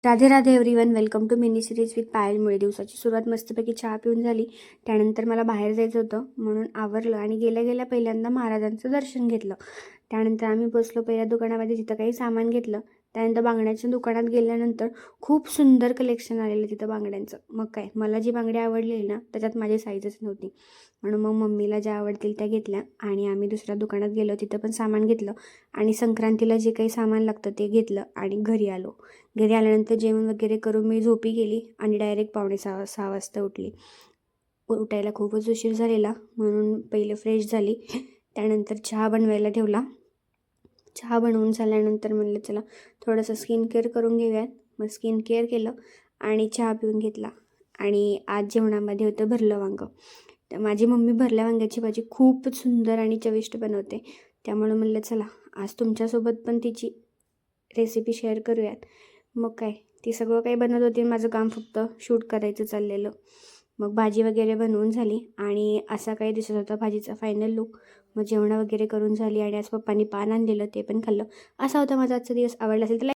Radhe Radhe everyone, welcome to mini series with Payal Mule. दिवसाची सुरुवात मस्तपैकी चहा पिऊन झाली. त्यानंतर मला बाहेर जायचं होतं म्हणून आवरलं आणि गेल्या गेल्या पहिल्यांदा महाराजांचं दर्शन घेतलं. त्यानंतर आम्ही बसलो पहिल्या दुकानामध्ये, तिथं काही सामान घेतलं. त्यानंतर बांगड्याच्या दुकानात गेल्यानंतर खूप सुंदर कलेक्शन आलेलं तिथं बांगड्यांचं. मग काय, मला जी बांगडी आवडलेली ना त्याच्यात माझी साईजच नव्हती, म्हणून मग मम्मीला ज्या आवडतील त्या घेतल्या आणि आम्ही दुसऱ्या दुकानात गेलो, तिथं पण सामान घेतलं आणि संक्रांतीला जे काही सामान लागतं ते घेतलं आणि घरी आलो. घरी आल्यानंतर जेवण वगैरे करून मी झोपी गेली आणि डायरेक्ट पावणे 6 वाजता उठली. उठायला खूपच उशीर झालेला म्हणून पहिले फ्रेश झाली. त्यानंतर चहा बनवायला ठेवला. चहा बनवून झाल्यानंतर म्हणलं चला थोडंसं स्किन केअर करून घेऊयात. मग स्किन केअर केलं आणि चहा पिऊन घेतला. आणि आज जेवणामध्ये होतं भरलं वांगं. तर माझी मम्मी भरल्या वांग्याची भाजी खूपच सुंदर आणि चविष्ट बनवते, त्यामुळे म्हणलं चला आज तुमच्यासोबत पण तिची रेसिपी शेअर करूयात. मग काय, ती सगळं काही बनवत होती, माझं काम फक्त शूट करायचं चाललेलं. मग भाजी वगैरे बनवून झाली आणि असा काही दिसत होता भाजीचा फायनल लुक. मग जेवण वगैरे करून झाली आणि आज पप्पांनी पान आणलेलं ते पण खाल्लं. असा होता माझा आजचा दिवस. आवडला असेल तर